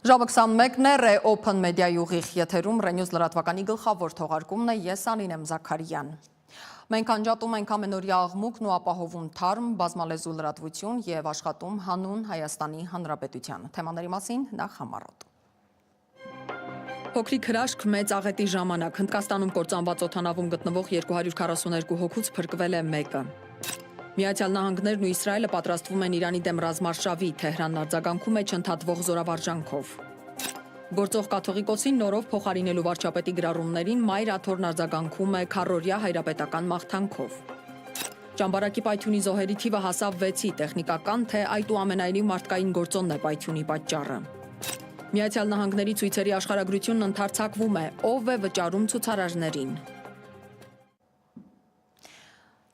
Ժամը 21-ն է, Re-Open Media-ի ուղիղ եթերում Renews լրատվականի գլխավոր թողարկումն է, ես Անին եմ Զաքարյան։ Մենք անջատում ենք ամենօրյա աղմուկն ու ապահովում թարմ, բազմալեզու լրատվություն և աշխատում հանուն Հայաստանի Հանրապետության։ Թեմաների մասին նախ համառոտ։ Փոքրիկ հրաշք մեծ աղետի ժամանակ Հնդկաստանում կործանված օդանավում գտնվող 242 հոգուց փրկվել է մեկը։ Միացյալ Նահանգներն ու Իսրայելը պատրաստվում են Իրանի դեմ ռազմարշավի, Թեհրանն արձագանքում է չընդհատվող զորավարժանքով։ Գործող կաթողիկոսին նորով փոխարինելու վարչապետի գրառումներին Մայր Աթոռն արձագանքում է քառօրյա հայրապետական մաղթանքով։ Ճամբարակի պայթյունի զոհերի թիվը հասավ 6-ի, տեխնիկական թե այդուամենայնիվ մարդկային գործոնն է պայթյունի պատճառը։ Միացյալ Նահանգների ցույցերի աշխարհագրությունն ընդարձակվում է, ով է վճարում ցուցարարներին։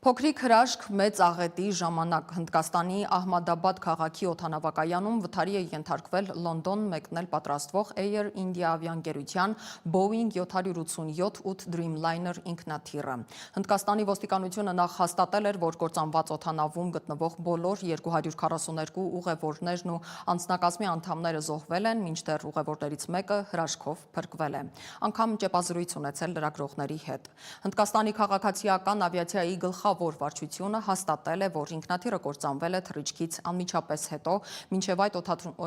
Փոքրիկ հրաշք մեծ աղետի ժամանակ Հնդկաստանի Ահմադաբադ քաղաքի օդանավակայանում վթարի է ենթարկվել Լոնդոն մեկնել պատրաստվող Air India ավիաընկերության Boeing 787-8 Dreamliner ինքնաթիռը։ Հնդկաստանի ոստիկանությունը նախ հաստատել էր, որ կործանված օդանավում գտնվող բոլոր 242 ուղևորներն ու անձնակազմի անդամները զոհվել են, մինչդեռ ուղևորներից մեկը հրաշքով փրկվել է։ Անգամ ճեպազրույց ունեցել լրագրողների հետ։ Հնդկաստանի քաղաքացիական ավիացիայի գլխավոր վարչությունը հաստատել է, որ ինքնաթիռը կործանվել է թռիչքից անմիջապես հետո, մինչև այդ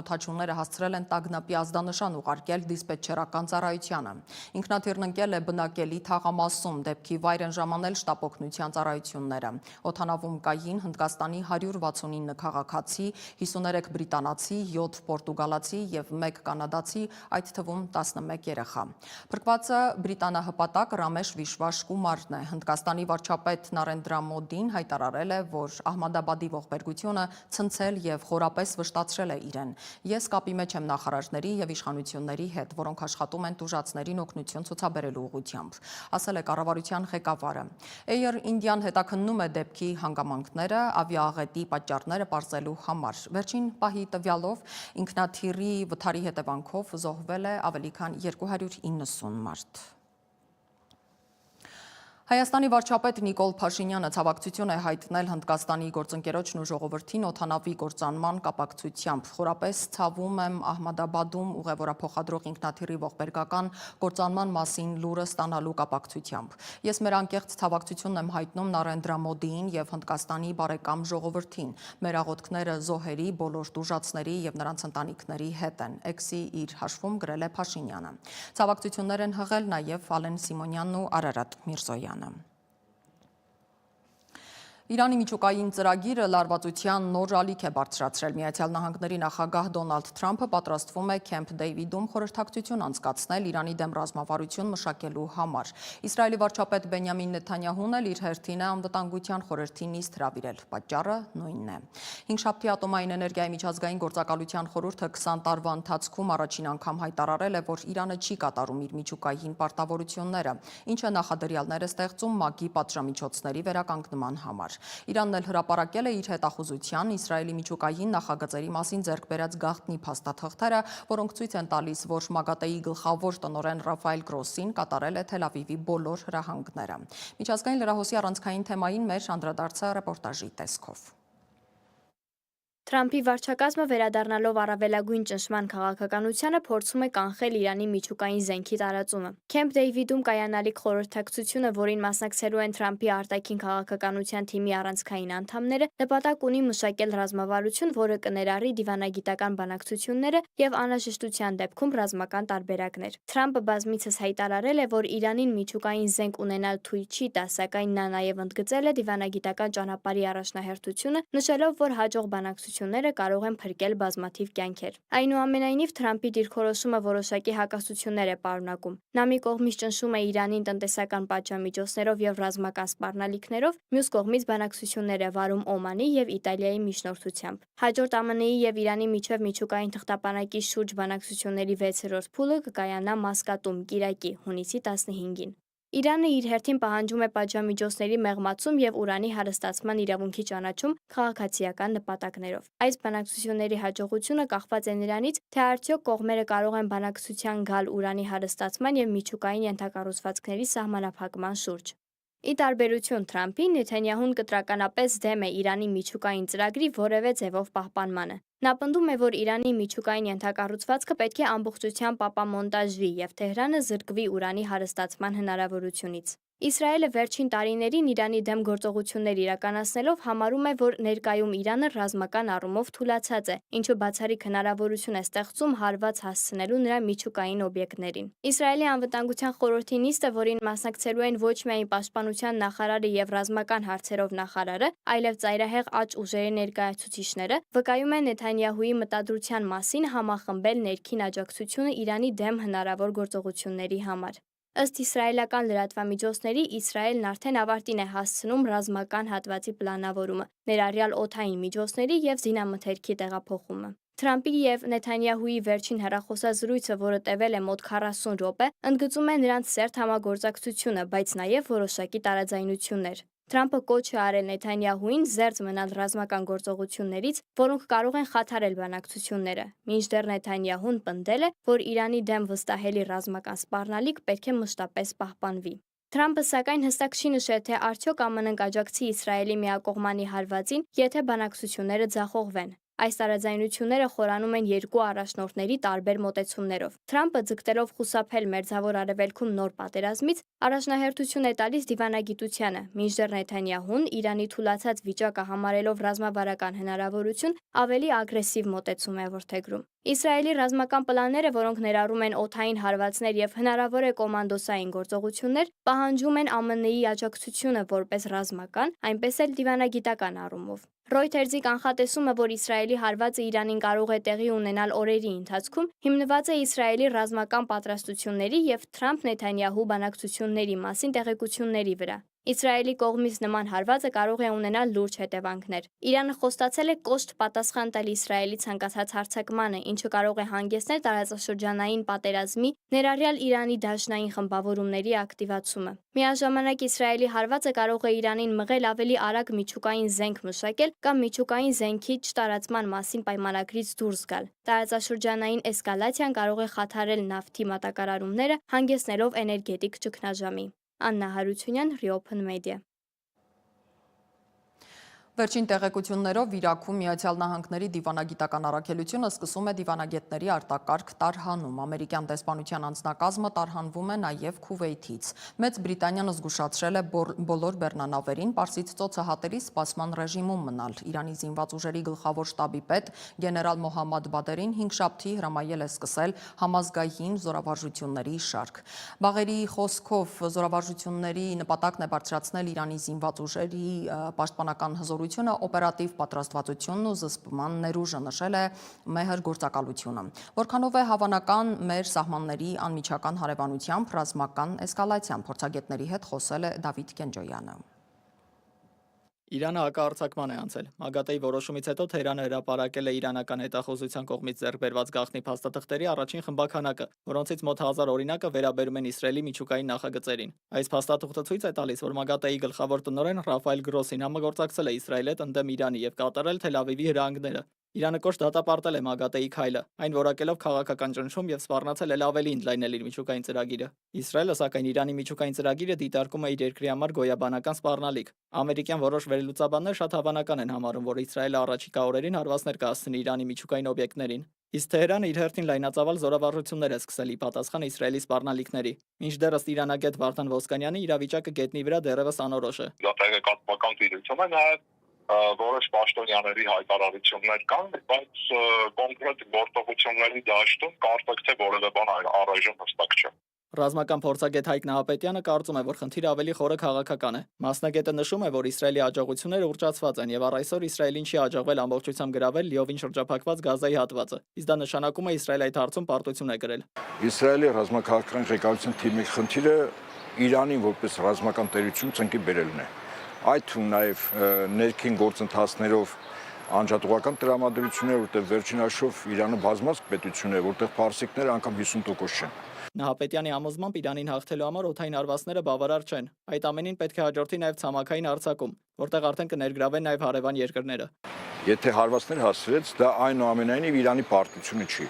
օդաչուները հասցրել են տագնապի ազդանշան ուղարկել դիսպետչերական ծառայությանը։ Ինքնաթիռն ընկել է բնակելի թաղամասում, դեպքի վայր են ժամանել շտապօգնության ծառայությունները։ Օդանավում կային Հնդկաստանի 169 քաղաքացի, 53 բրիտանացի, 7 պորտուգալացի և 1 կանադացի, այդ թվում 11 երեխա։ Փրկվածը բրիտանահպատակ Ռամեշ Վիշվաշ Կումարն է։ Հնդկաստանի վարչապետ Նարենդրա Մոդին հայտարարել է, որ Ահմադաբադի ողբերգությունը ցնցել և խորապես վշտացրել է իրեն։ Ես կապի մեջ եմ նախարարների և իշխանությունների հետ, որոնք աշխատում են տուժածներին օգնություն ցուցաբերելու ուղղությամբ, ասել է կառավարության ղեկավարը։ Air India-ն հետաքննում է դեպքի հանգամանքները, ավիաաղետի պատճառները պարզելու համար։ Վերջին պահի տվյալով ինքնաթիռի վթարի հետևանքով զոհվել է ավելի քան 290 մարդ։ Հայաստանի վարչապետ Նիկոլ Փաշինյանը ցավակցություն է հայտնել Հնդկաստանի գործընկերոջն ու ժողովրդին օդանավի կործանման կապակցությամբ։ Խորապես ցավում եմ Ահմադաբադում ուղևորափոխադրող ինքնաթիռի ողբերգական կործանման մասին լուրը ստանալու կապակցությամբ։ Ես մեր անկեղծ ցավակցությունն եմ հայտնում Նարենդրա Մոդիին և Հնդկաստանի բարեկամ ժողովրդին։ Մեր աղոթքները զոհերի, բոլոր տուժածների և նրանց ընտանիքների հետ են, X-ի իր հաշվում գրել է Փաշինյանը։ Ցավակցություններ են հղել նաև Ալեն Սիմոնյանն ու Արարատ Միրզոյանը։ Իրանի միջուկային ծրագիրը լարվածության նոր ալիք է բարձրացրել։ Միացյալ Նահանգների նախագահ Դոնալդ Թրամփը պատրաստվում է Քեմփ Դեյվիդում խորհրդակցություն անցկացնել Իրանի դեմ ռազմավարություն մշակելու համար։ Իսրայելի վարչապետ Բենյամին Նեթանյահուն էլ իր հերթին է անվտանգության խորհրդի նիստ հրավիրել։ Պատճառը նույնն է։ Հինգշաբթի ատոմային էներգիայի միջազգային գործակալության խորհուրդը 20 տարվա ընթացքում առաջին անգամ հայտարարել է, որ Իրանը չի կատարում իր միջուկային պարտավորությունները, ինչը նախադրյալներ է ստեղծում ՄԱԿ-ի պատժամիջոցների վերականգնման համար։ Իրանն էլ հրապարակել է իր հետախուզության Իսրայելի միջուկային նախագծերի մասին ձեռք բերած գաղտնի փաստաթղթերը, որոնք ցույց են տալիս, որ ՄԱԳԱՏԷ-ի գլխավոր տնօրեն Ռաֆայել Գրոսին կատարել է Թել Ավիվի բոլոր հրահանգները։ Միջազգային լրահոսի առանցքային թեմային մեր անդրադարձը ռեպորտաժի տեսքով։ Թրամփի վարչակազմը վերադառնալով առավելագույն ճնշման քաղաքականությանը փորձում է կանխել Իրանի միջուկային զենքի տարածումը։ Քեմփ Դեյվիդում կայանալիք խորհրդակցությունը, որին մասնակցելու են Թրամփի արտաքին քաղաքականության թիմի առանցքային անդամները, նպատակ ունի մշակել ռազմավարություն, որը կներառի դիվանագիտական բանակցությունները և անհրաժեշտության դեպքում ռազմական տարբերակներ։ Թրամփը բազմիցս հայտարարել է, որ Իրանին միջուկային զենք ունենալ թույլ չի տա, սակայն նա նաև ընդգծել է դիվանագիտական ճանապարհի առաջնահերթությունը, նշելով, որ հաջող բանակցությունները կարող են փրկել բազմաթիվ կյանքեր։ Այնուամենայնիվ, Թրամփի դիրքորոշումը որոշակի հակասություններ է պարունակում։ Նա մի կողմից ճնշում է Իրանին տնտեսական պատժամիջոցներով և ռազմական սպառնալիքներով, մյուս կողմից բանակցություններ է վարում Օմանի և Իտալիայի միջնորդությամբ։ Հաջորդ ԱՄՆ-ի և Իրանի միջև միջուկային թղթապանակի շուրջ բանակցությունների 6-րդ փուլը կկայանա Մասկատում կիրակի, հունիսի 15-ին։ Իրանը իր հերթին պահանջում է պատժամիջոցների մեղմացում և ուրանի հարստացման իրավունքի ճանաչում քաղաքացիական նպատակներով։ Այս բանակցությունների հաջողությունը կախված է նրանից, թե արդյոք կողմերը կարող են բանակցության գալ ուրանի հարստացման և միջուկային ենթակառուցվածքների սահմանափակման շուրջ։ Ի տարբերություն Թրամփի, Նեթանյահուն կտրականապես դեմ է Իրանի միջուկային ծրագրի որևէ ձևով պահպանմանը։ Նա պնդում է, որ Իրանի միջուկային ենթակառուցվածքը պետք է ամբողջությամբ ապամոնտաժվի և Թեհրանը զրկվի ուրանի հարստացման հնարավորությունից։ Իսրայելը վերջին տարիներին Իրանի դեմ գործողություններ իրականացնելով համարում է, որ ներկայում Իրանը ռազմական առումով թուլացած է, ինչը բացառիկ հնարավորություն է ստեղծում հարված հասցնելու նրա միջուկային օբյեկտներին։ Իսրայելի անվտանգության խորհրդի նիստը, որին մասնակցելու են ոչ միայն պաշտպանության նախարարը և ռազմական հարցերով նախարարը, այլև ծայրահեղ աջ ուժերի ներկայացուցիչները, վկայում է Նեթանյահուի մտադրության մասին համախմբել ներքին աջակցությունը Իրանի դեմ հնարավոր գործողությունների համար։ Ըստ իսրայելական լրատվամիջոցների, Իսրայելն արդեն ավարտին է հասցնում ռազմական հատվածի պլանավորումը, ներառյալ օդային միջոցների և զինամթերքի տեղափոխումը։ Թրամփի և Նեթանյահուի վերջին հեռախոսազրույցը, որը տևել է մոտ 40 րոպե, ընդգծում է նրանց սերտ համագործակցությունը, բայց նաև որոշակի տարաձայնություններ։ Թրամփը կոչ է արել Նեթանյահուին զերծ մնալ ռազմական գործողություններից, որոնք կարող են խաթարել բանակցությունները, մինչդեռ Նեթանյահուն պնդել է, որ Իրանի դեմ վստահելի ռազմական սպառնալիք պետք է մշտապես պահպանվի։ Թրամփը սակայն հստակ չի նշել, թե արդյոք ԱՄՆ-ն կաջակցի Իսրայելի միակողմանի հարվածին, եթե բանակցությունները ձախողվեն։ Այս տարաձայնությունները խորանում են երկու առաջնորդների տարբեր մոտեցումներով։ Թրամփը, ձգտելով խուսափել Մերձավոր Արևելքում նոր պատերազմից, առաջնահերթություն է տալիս դիվանագիտությանը, մինչդեռ Նեթանյահուն Իրանի թուլացած վիճակը համարելով ռազմավարական հնարավորություն, ավելի ագրեսիվ մոտեցում է որդեգրում։ Իսրայելի ռազմական պլանները, որոնք ներառում են օդային հարվածներ և հնարավոր է կոմանդոսային գործողություններ, պահանջում են ԱՄՆ-ի աջակցությունը որպես ռազմական, այնպես էլ դիվանագիտական առումով։ Reuters-ի կանխատեսումը, որ Իսրայելի հարվածը Իրանին կարող է տեղի ունենալ օրերի ընթացքում, հիմնված է Իսրայելի ռազմական պատրաստությունների և Թրամփ-Նեթանյահու բանակցությունների մասին տեղեկությունների վրա։ Իսրայելի կողմից նման հարվածը կարող է ունենալ լուրջ հետևանքներ։ Իրանը խոստացել է կոշտ պատասխան տալ Իսրայելի ցանկացած հարձակմանը, ինչը կարող է հանգեցնել տարածաշրջանային պատերազմի, ներառյալ Իրանի դաշնային խմբավորումների ակտիվացումը։ Միաժամանակ Իսրայելի հարվածը կարող է Իրանին մղել ավելի արագ միջուկային զենք մշակել կամ միջուկային զենքի չտարածման մասին պայմանագրից դուրս գալ։ Տարածաշրջանային էսկալացիան կարող է խաթարել նավթի մատակարարումները, հանգեցնելով էներգետիկ ճգնաժամի։ Աննա Հարությունյան, Reopen Media։ Վերջին տեղեկություններով Իրաքում Միացյալ Նահանգների դիվանագիտական առաքելությունը սկսում է դիվանագետների արտակարգ տարհանում։ Ամերիկյան դեսպանության անձնակազմը տարհանվում է նաև Քուվեյթից։ Մեծ Բրիտանիան զգուշացրել է բոլոր բեռնանավերին Պարսից ծոցը հատերի սպասման ռեժիմում մնալ։ Իրանի զինված ուժերի գլխավոր շտաբի պետ գեներալ Մոհամմադ Բադերին հինգշաբթի հրամայել է սկսել համազգային զորավարժությունների շարք։ Բաղերի խոսքով զորավարժությունների նպատակն է բարձրացնել Իրանի զինված ուժերի պաշտպանական հզորությունը, օպերատիվ պատրաստվածությունն ու զսպման ներուժը, նշել է Մեհր գործակալությունը։ Որքանով է հավանական մեր սահմանների անմիջական հարևանությամբ ռազմական էսկալացիան, փորձագետների հետ խոսել է Դավիթ Կենջոյանը։ Իրանը հակահարձակման է անցել։ ՄԱԳԱՏԷ-ի որոշումից հետո Թեհրանը հրապարակել է իրանական հետախուզության կողմից ձեռք բերված գաղտնի փաստաթղթերի առաջին խմբաքանակը, որոնցից մոտ 1000 օրինակը վերաբերում են Իսրայելի միջուկային նախագծերին։ Այս փաստաթուղթը ցույց է տալիս, որ ՄԱԳԱՏԷ-ի գլխավոր տնօրեն Ռաֆայել Գրոսին համագործակցել է Իսրայելի հետ ընդդեմ Իրանի և կատարել Թել Ավիվի հրահանգները։ Իրանը կոշտ դատապարտել է ՄԱԳԱՏԷ-ի քայլը, այն որակելով քաղաքական ճնշում և սպառնացել էլ ավելի ընդլայնել իր միջուկային ծրագիրը։ Իսրայելը, սակայն, Իրանի միջուկային ծրագիրը դիտարկում է իր երկրի համար գոյաբանական սպառնալիք։ Ամերիկյան որոշ վերլուծաբաններ շատ հավանական են համարում, որ Իսրայելը առաջիկա օրերին հարվածներ կհասցնի Իրանի միջուկային օբյեկտներին։ Իսկ Թեհրանը իր հերթին լայնածավալ զորավարժություններ է սկսել ի պատասխան Իսրայելի սպառնալիքների։ Մինչդեռ ըստ իրանագետ Վարդան Ոսկանյանի իրավիճակը գետնի վրա դեռևս անորոշ է։ Տեղեկատվական դիրքում է նաև որոշ պաշտոնյաների հայտարարություններ կան, բայց կոնկրետ գործողությունների դաշտում կարծեք թե որևէ բան առայժմ հստակ չէ։ Ռազմական փորձագետ Հայկ Նահապետյանը կարծում է, որ խնդիրը ավելի խորը քաղաքական է։ Մասնագետը նշում է, որ Իսրայելի աջակցությունները ուռճացված են եւ առ այսօր Իսրայելին չի աջակցվել ամբողջությամբ գրավել լիովին շրջափակված Գազայի հատվածը։ Իսկ դա նշանակում է Իսրայելը այդ հարցում պարտություն է կրել։ Իսրայելի ռազմաքաղաքական ղեկավարության թիմի խնդիրը Իրանին որպես ռազմական տերություն ծնկի բերելն է։ Այդ թվում նաև ներքին գործընթացներով անջատողական տրամադրություններ, որտեղ վերջին հաշվով Իրանը բազմազգ պետություն է, որտեղ փարսիկները անգամ 50% չեն։ Նահապետյանի համոզմամբ Իրանին հաղթելու համար օդային հարվածները բավարար չեն։ Այդ ամենին պետք է հաջորդի նաև ցամաքային հարձակում, որտեղ արդեն կներգրավեն նաև հարևան երկրները։ Եթե հարվածներ հասցրեց, դա այնուամենայնիվ Իրանի պարտությունը չի։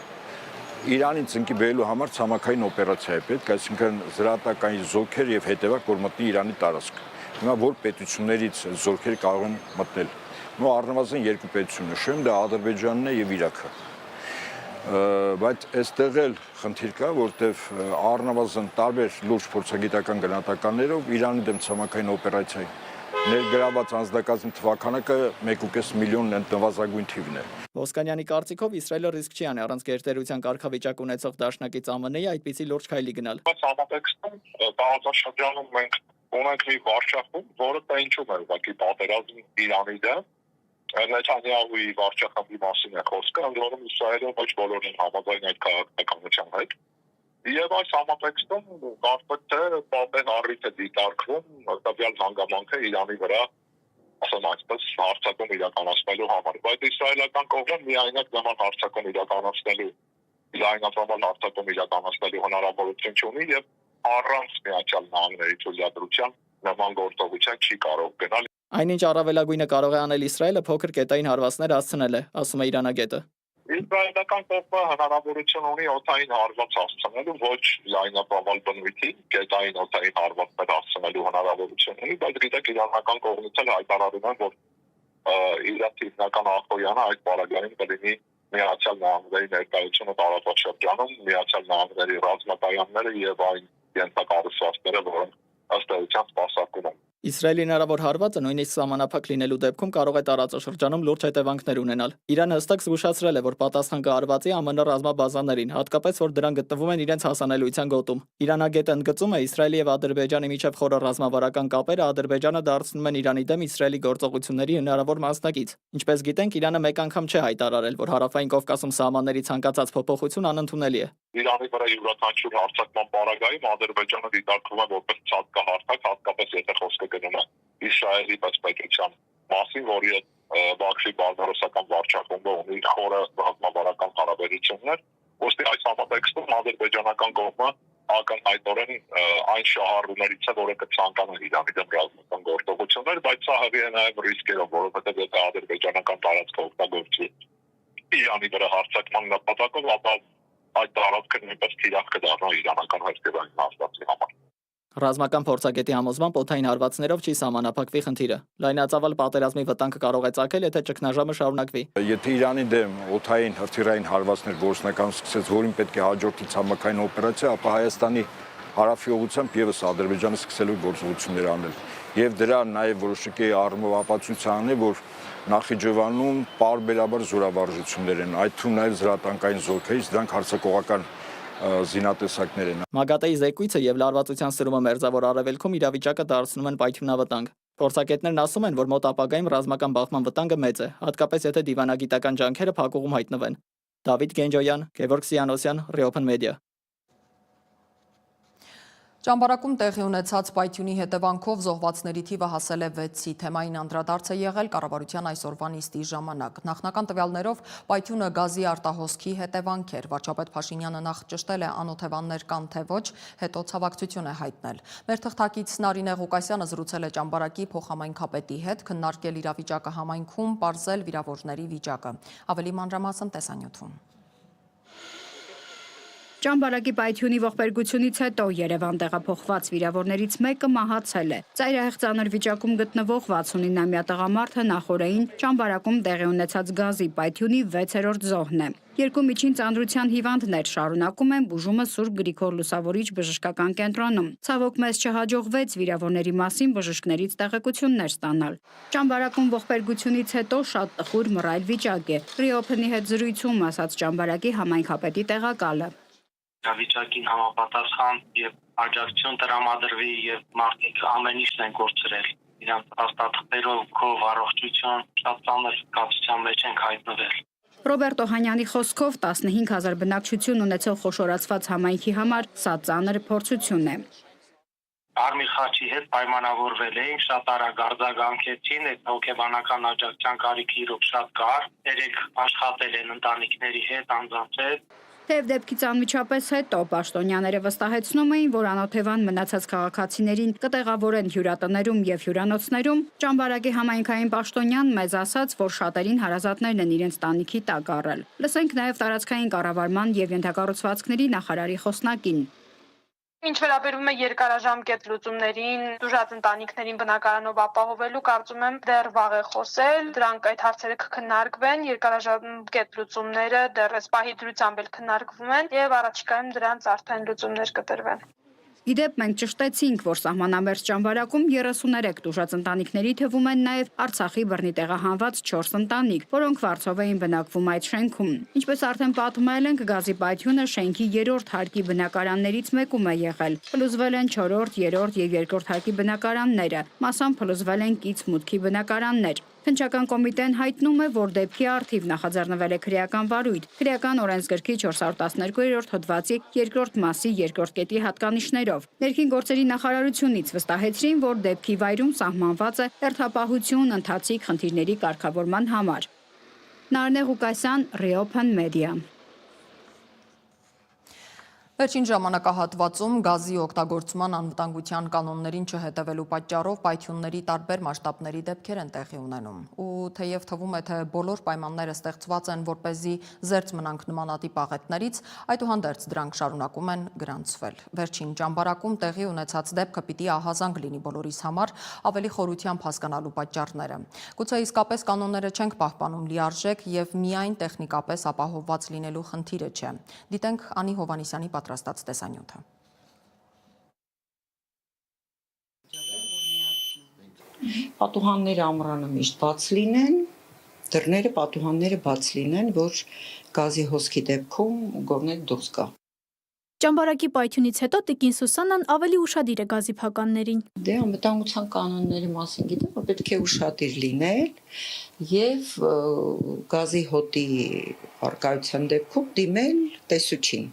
Իրանին ծնկի բերելու համար ցամաքային օպերացիա է պետք, այսինքն զրահատական զոքեր եւ հետևակ, որ մտնի Իրանի տարածք։ Հիմա որ պետություններից զորքեր կարող են մտնել։ Նո առնվազն երկու պետություն նշեմ, դա Ադրբեջանն է եւ Իրաքը։ Բայց այստեղ էլ խնդիր կա, որտեղ առնվազն տարբեր լուրջ փորձագիտական գնահատականներով Իրանի դեմ ցամաքային օպերացիայի ներգրաված անձնակազմի թվականակը 1.5 միլիոնն են նվազագույն թիվն է։ Ոսկանյանի կարծիքով Իսրայելը ռիսկ չի անի առանց գերտերության կարգավիճակ ունեցող դաշնակից ԱՄՆ-ի այդպիսի լուրջ քայլի գնալ։ Բայց համատեքստում տարածաշրջանում մենք ունենք մի վարչախումբ, որը տենչում է ուղղակի պատերազմ Իրանի դեմ։ Նեթանյահուի վարչախմբի մասին է խոսքը, ընդ որում Իսրայելը ոչ բոլորն են համաձայն այդ քաղաքականության հետ։ Եվ այս համատեքստում կարծեք թե պատեն առիթ է դիտարկվում տվյալ հանգամանքը Իրանի վրա, ասեմ այսպես, հարձակում իրականացնելու համար։ Բայց իսրայելական կողմը միայնակ նման հարձակում իրականացնելու, լայնածավալ հարձակում իրականացնելու հնարավորություն չունի եւ առանց Միացյալ Նահանգների թույլատրության նման գործողության չի կարող գնալ։ Այնինչ առավելագույնը կարող է անել Իսրայելը փոքր կետային հարվածներ հասցնել է, ասում է իրանագետը։ Իսրայելական կողմը հնարավորություն ունի օդային հարված հասցնելու, ոչ լայնածավալ բնույթի, կետային օդային հարվածներ հասցնելու հնարավորություն ունի, բայց գիտեք իրանական կողմից էլ հայտարարում են, որ Իրանի հիմնական ախոյանը այդ պարագայում կլինի Միացյալ Նահանգների ներկայությունը տարածաշրջանում, Միացյալ Նահանգների ռազմակայանները եւ այն ենթակառուցվածքները, որոնք ըստ էության սպասարկում են։ Իսրայելի հնարավոր հարվածը նույնիսկ սահմանափակ լինելու դեպքում կարող է տարածաշրջանում լուրջ հետևանքներ ունենալ։ Իրանը հստակ զգուշացրել է, որ պատասխան կհարվածի ԱՄՆ ռազմաբազաներին, հատկապես որ դրանք գտնվում են իրենց հասանելիության գոտում։ Իրանագետը ընդգծում է Իսրայելի եւ Ադրբեջանի միջև խորը ռազմավարական կապերը Ադրբեջանը դարձնում են Իրանի դեմ Իսրայելի գործողությունների հնարավոր մասնակից։ Ինչպես գիտենք, Իրանը մեկ անգամ չէ հայտարարել, որ Հարավային Կովկասում սահմանների ցանկացած փոփոխություն անընդունելի է։ Իրանի վրա յուրաքանչյուր հարձակման պարագայում Ադրբեջանը դիտարկվում է որպես ցածկահարթակ, հատկապես եթե խոսքը գնում է Իսրայելի պետության մասին, որի Բաքվի բարբարոսական վարչախումբը ունի խորը ռազմավարական հարաբերություններ, ոստի այս համատեքստում ադրբեջանական կողմը ակնհայտորեն այն շահառուներից է, որը կցանկանա Իրանի դեմ ռազմական գործողություններ, բայց սա հավի է նաև ռիսկերով, որովհետև եթե ադրբեջանական տարածքը օգտագործի Իրանի վրա հարձակման նպատակով, ապա այդ տարածքը նույնպես թիրախ կդառնա իրանական հերթերային հաստատի համար։ Ռազմական փորձագետի համոզմամբ օդային հարվածներով չի սահմանափակվի խնդիրը։ Լայնածավալ պատերազմի վտանգը կարող է ծագել, եթե ճգնաժամը շարունակվի։ Եթե Իրանի դեմ օդային հրթիռային հարվածներ գործնական սկսեց, որին պետք է հաջորդի ցամաքային օպերացիա, ապա Հայաստանի հարավի ուղղությամբ եւս Ադրբեջանը սկսելու գործողություններ անել։ Եվ դրա նաև որոշակի առումով ապացույցան է, որ Նախիջևանում պարբերաբար զորավարժություններ են, այդ թվում նաև զրատանկային զորքերից, դրանք հարձակողական զինատեսակներ են։ ՄԱԳԱՏԷ-ի զեկույցը եւ լարվածության սրումը մերձավոր արևելքում իրավիճակը դարձնում են պայթյունավտանգ։ Փորձագետներն ասում են, որ մոտ ապագայում ռազմական բախման վտանգը մեծ է, հատկապես եթե դիվանագիտական ջանքերը փակուղում հայտնվեն։ Դավիթ Գենջոյան, Գևորգ Սիանոսյան, Reopen Media։ Ճամբարակում տեղի ունեցած պայթյունի հետևանքով զոհվածների թիվը հասել է 6-ի, թեմային անդրադարձ է եղել կառավարության այսօրվա նիստի ժամանակ։ Նախնական տվյալներով պայթյունը գազի արտահոսքի հետևանք էր։ Վարչապետ Փաշինյանը նախ ճշտել է անօթևաններ կան թե ոչ, հետո ցավակցություն է հայտնել։ Մեր թղթակից Նարինե Ղուկասյանը զրուցել է ճամբարակի փոխհամայնքապետի հետ, քննարկել իրավիճակը համայնքում, պարզել վիրավորների վիճակը։ Ավելի մանրամասն տեսանյութում։ Ճամբարակի պայթյունի ողբերգությունից հետո Երևան տեղափոխված վիրավորներից մեկը մահացել է։ Ծայրահեղ ծանր վիճակում գտնվող 69-ամյա տղամարդը նախօրեին Ճամբարակում տեղի ունեցած գազի պայթյունի 6-րդ զոհն է։ Երկու միջին ծանրության հիվանդներ շարունակում են բուժումը Սուրբ Գրիգոր Լուսավորիչ բժշկական կենտրոնում։ Ցավոք մեզ չհաջողվեց վիրավորների մասին բժիշկներից տեղեկություններ ստանալ։ Ճամբարակում ողբերգությունից հետո շատ տխուր մռայլ վիճակ է։ Reopen-ի հետ զրույցում ասաց Ճամբարակի համայնքապետի տեղակալը։ Վիճակին համապատասխան եւ աջակցություն տրամադրվի եւ մարդիկ ամեն ինչն են գործրել։ Իրանց հաստատներով քով առողջություն շատ ծանր կապության մեջ են հայտնվել։ Ռոբերտ Օհանյանի խոսքով 15000 բնակչություն ունեցող խոշորացված համայնքի համար սա ծանր փորձություն է։ Արմի Խաչի հետ պայմանավորվել էինք, շատ արագ արձագանքեցին, այդ հոգեբանական աջակցության կարիքը իրոք շատ կար։ Երեք աշխատել են ընտանիքների հետ, անձանց հետ։ Թեև դեպքից անմիջապես հետո պաշտոնյաները վստահեցնում էին, որ անօթևան մնացած քաղաքացիներին կտեղավորեն հյուրատներում եւ հյուրանոցներում, Ճամբարակի համայնքային պաշտոնյան մեզ ասաց, որ շատերին հարազատներն են իրենց տանիքի տակ առել։ Լսենք նաեւ տարածքային կառավարման եւ ենթակառուցվածքների նախարարի խոսնակին։ Ինչ վերաբերում է երկարաժամկետ լուծումներին, տուժած ընտանիքներին բնակարանով ապահովելու, կարծում եմ դեռ վաղ է խոսել, դրանք այդ հարցերը կքննարկվեն, երկարաժամկետ լուծումները դեռ այս պահի դրությամբ էլ քննարկվում են եւ առաջիկայում դրանց արդեն լուծումներ կտրվեն։ Իդեպ մենք ճշտեցինք, որ սահմանամերձ ճամբարակում 33 տուժած ընտանիքների թվում են նաև Արցախի բռնի տեղահանված 4 ընտանիք, որոնք վարձով էին բնակվում այդ շենքում։ Ինչպես արդեն պատմել ենք, գազի պայթյունը շենքի 3-րդ հարկի բնակարաններից մեկում է եղել։ Փլուզվել են 4-րդ, 3-րդ եւ 2-րդ հարկի բնակարանները, մասամբ փլուզվել են կից մուտքի բնակարաններ։ Քննչական կոմիտեն հայտնում է, որ դեպքի առթիվ նախաձեռնվել է քրեական վարույթ։ Քրեական օրենսգրքի 412-րդ հոդվածի 2-րդ մասի 2-րդ կետի հատկանիշներով։ Ներքին գործերի նախարարությունից վստահեցրին, որ դեպքի վայրում սահմանված է հերթապահություն ընթացիկ խնդիրների կարգավորման համար։ Նարնե Ղուկասյան, Reopen Media։ Վերջին ժամանակահատվածում գազի օգտագործման անվտանգության կանոններին չհետևելու պատճառով պայթյունների տարբեր մասշտաբների դեպքեր են տեղի ունենում։ Ու թեև թվում է, թե բոլոր պայմանները ստեղծված են, որպեսզի զերծ մնանք նմանատիպ աղետներից, այդուհանդերձ դրանք շարունակում են գրանցվել։ Վերջին ճամբարակում տեղի ունեցած դեպքը պիտի ահազանգ լինի բոլորիս համար, ավելի խորությամբ հասկանալու պատճառները։ Գուցե իսկապես կանոնները չենք պահպանում լիարժեք եւ միայն տեխնիկապես ապահովված լինելու խնդիրը չէ։ Դիտենք Անի Հովանեսյանի պատրաստած տեսանյութը։ Պատուհանները ամռանը միշտ բաց լինեն, դռները պատուհանները բաց լինեն, որ գազի հոսքի դեպքում գովները դուրս գա։ Ճամբարակի պայթյունից հետո տիկին Սուսաննան ավելի ուշադիր է գազի փականներին։ Դե անվտանգության կանոնների մասին գիտեմ, որ պետք է ուշադիր լինել եւ գազի հոտի առկայության դեպքում դիմել տեսուչին։